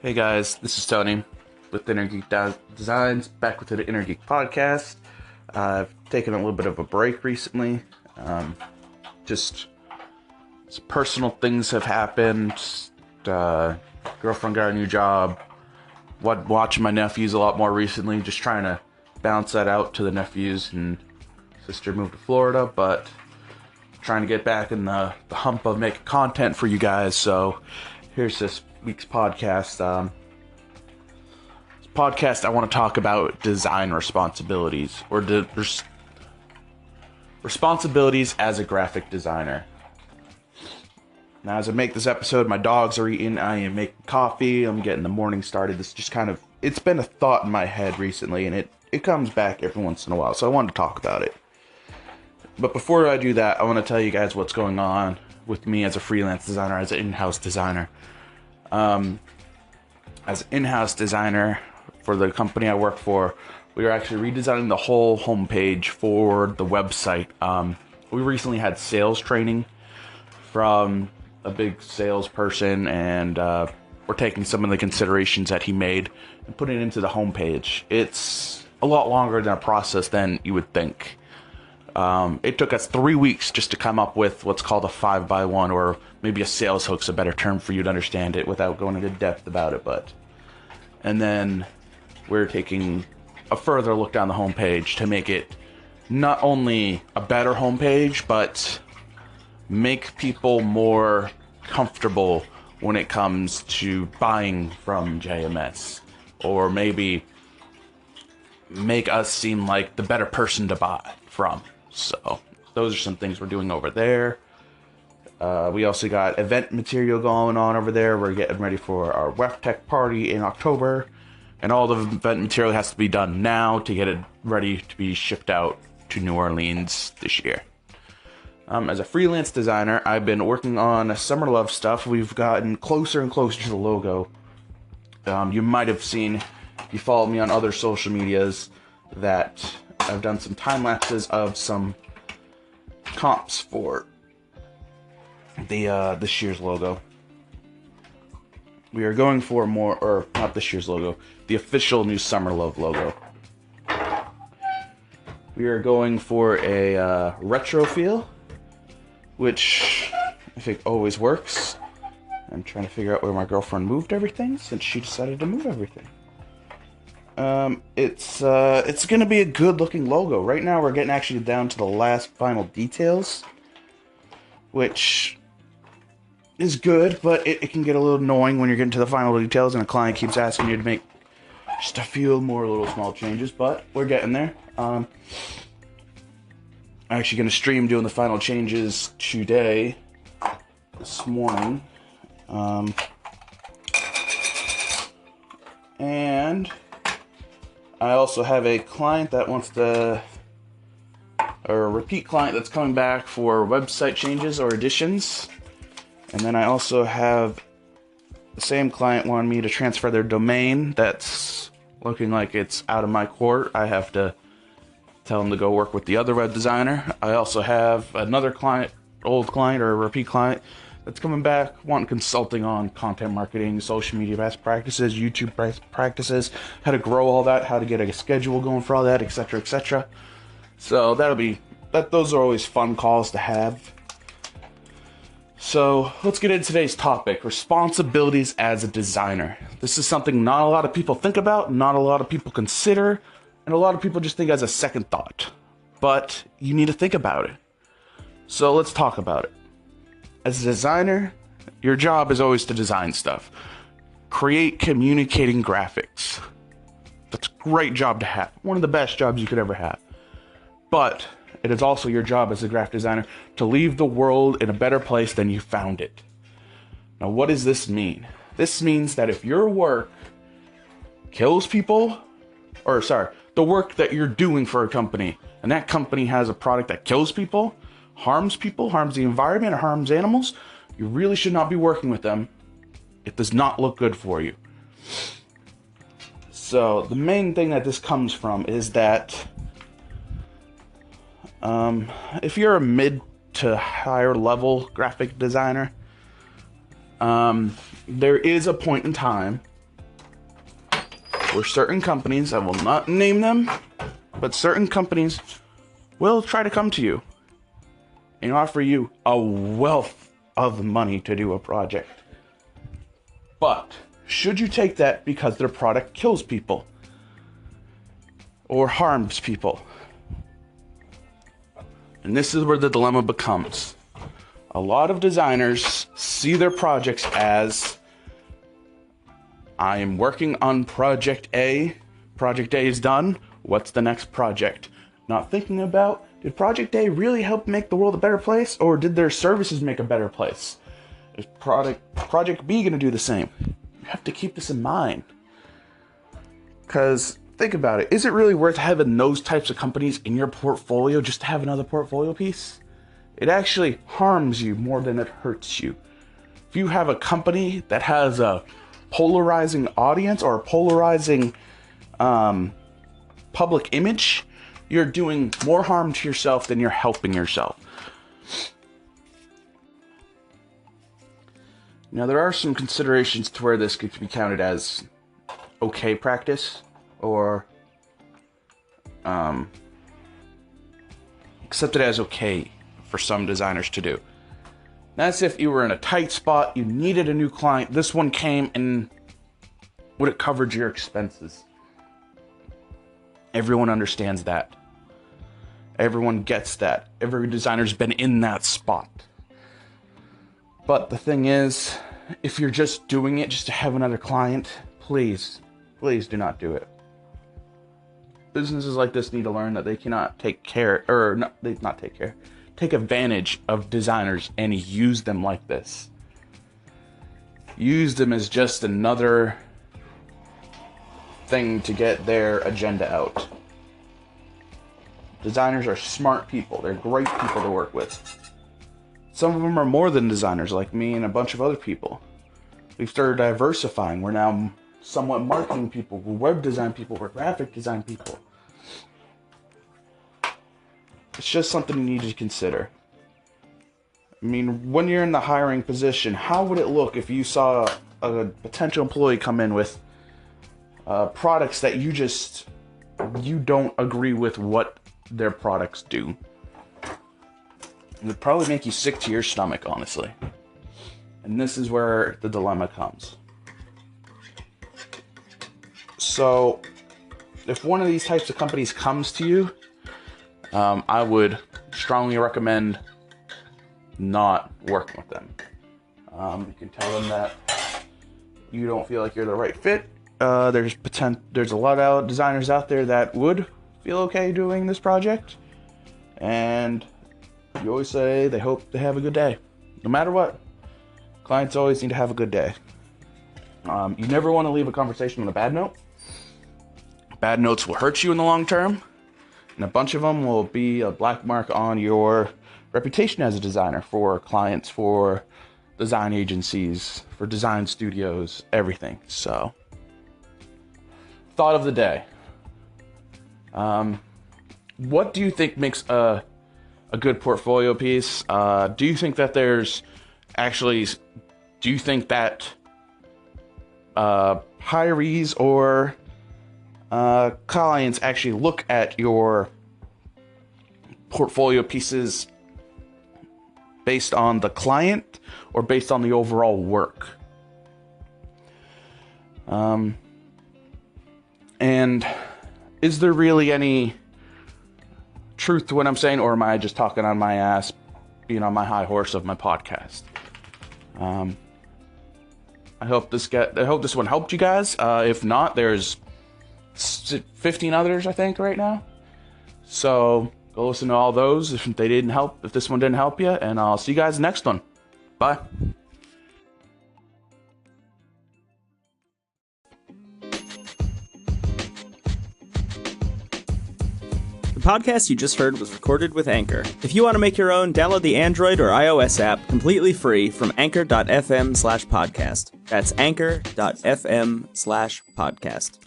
Hey guys, this is Tony with Inner Geek Designs, back with the Inner Geek podcast. I've taken a little bit of a break recently. Just some personal things have happened. Girlfriend got a new job. Watching my nephews a lot more recently, just trying to balance that out to the nephews, and sister moved to Florida, but trying to get back in the hump of making content for you guys. So here's this week's podcast. I want to talk about design responsibilities, or responsibilities as a graphic designer. Now, as I make this episode, my dogs are eating, I am making coffee, I'm getting the morning started. This just it's been a thought in my head recently, and it comes back every once in a while, so I wanted to talk about it. But before I do that, I want to tell you guys what's going on with me as a freelance designer, as an in-house designer. As an in-house designer for the company I work for, we are actually redesigning the whole homepage for the website. We recently had sales training from a big salesperson, and we're taking some of the considerations that he made and putting it into the homepage. It's a lot longer than a process than you would think. It took us 3 weeks just to come up with what's called a 5x1, or maybe a sales hook's a better term for you to understand it without going into depth about it. And then we're taking a further look down the homepage to make it not only a better homepage, but make people more comfortable when it comes to buying from JMS, or maybe make us seem like the better person to buy from. So those are some things we're doing over there. We also got event material going on over there. We're getting ready for our WEF Tech party in October, and all the event material has to be done now to get it ready to be shipped out to New Orleans this year. As a freelance designer, I've been working on Summer Love stuff. We've gotten closer and closer to the logo. You might have seen, if you follow me on other social medias, that I've done some time lapses of some comps for the this year's logo. We are going for more, or not this year's logo, the official new Summer Love logo. We are going for a retro feel, which I think always works. I'm trying to figure out where my girlfriend moved everything, since she decided to move everything. It's gonna be a good looking logo. Right now we're getting actually down to the last final details, which is good, but it can get a little annoying when you're getting to the final details and a client keeps asking you to make just a few more little small changes, but we're getting there. I'm actually gonna stream doing the final changes today, this morning. And I also have a client that wants to, or a repeat client that's coming back for website changes or additions. And then I also have the same client wanting me to transfer their domain that's looking like it's out of my court. I have to tell them to go work with the other web designer. I also have another client, old client or a repeat client, that's coming back wanting consulting on content marketing, social media best practices, YouTube best practices, how to grow all that, how to get a schedule going for all that, etc., etc. So those are always fun calls to have. So let's get into today's topic: responsibilities as a designer. This is something not a lot of people think about, not a lot of people consider, and a lot of people just think as a second thought. But you need to think about it. So let's talk about it. As a designer, your job is always to design stuff. Create communicating graphics. That's a great job to have. One of the best jobs you could ever have. But it is also your job as a graphic designer to leave the world in a better place than you found it. Now, what does this mean? This means that if your work kills people, the work that you're doing for a company, and that company has a product that kills people, harms the environment, or harms animals, you really should not be working with them. It does not look good for you. So the main thing that this comes from is that if you're a mid to higher level graphic designer, there is a point in time where certain companies, I will not name them, but certain companies will try to come to you and offer you a wealth of money to do a project. But should you take that because their product kills people or harms people? And this is where the dilemma becomes. A lot of designers see their projects as, I am working on project A. Project A is done. What's the next project? Not thinking about, did project A really help make the world a better place, or did their services make a better place? Is project B going to do the same? You have to keep this in mind. Because think about it. Is it really worth having those types of companies in your portfolio just to have another portfolio piece? It actually harms you more than it hurts you. If you have a company that has a polarizing audience or a polarizing public image, you're doing more harm to yourself than you're helping yourself. Now, there are some considerations to where this could be counted as okay practice or accepted as okay for some designers to do. That's if you were in a tight spot, you needed a new client, this one came and would it covered your expenses. Everyone understands that. Everyone gets that. Every designer's been in that spot. But the thing is, if you're just doing it just to have another client, please do not do it. Businesses like this need to learn that they cannot take advantage of designers and use them like this. Use them as just another thing to get their agenda out. Designers are smart people. They're great people to work with. Some of them are more than designers, like me and a bunch of other people. We've started diversifying. We're now somewhat marketing people. We're web design people. We're graphic design people. It's just something you need to consider. I mean, when you're in the hiring position, how would it look if you saw a potential employee come in with products that you don't agree with what their products do? It would probably make you sick to your stomach, honestly. And this is where the dilemma comes. So, if one of these types of companies comes to you, I would strongly recommend not working with them. You can tell them that you don't feel like you're the right fit. There's a lot of designers out there that would feel okay doing this project, and you always say they hope they have a good day. No matter what, clients always need to have a good day. You never want to leave a conversation on a bad note. Bad notes will hurt you in the long term, and a bunch of them will be a black mark on your reputation as a designer for clients, for design agencies, for design studios, everything. So, thought of the day. What do you think makes a good portfolio piece? Do you think that hirees or clients actually look at your portfolio pieces based on the client or based on the overall work? And is there really any truth to what I'm saying, or am I just talking on my ass, being on my high horse of my podcast? I hope this one helped you guys. If not, there's 15 others, I think, right now. So go listen to all those if this one didn't help you, and I'll see you guys next one. Bye. The podcast you just heard was recorded with Anchor. If you want to make your own, download the Android or iOS app completely free from anchor.fm/podcast. That's anchor.fm/podcast.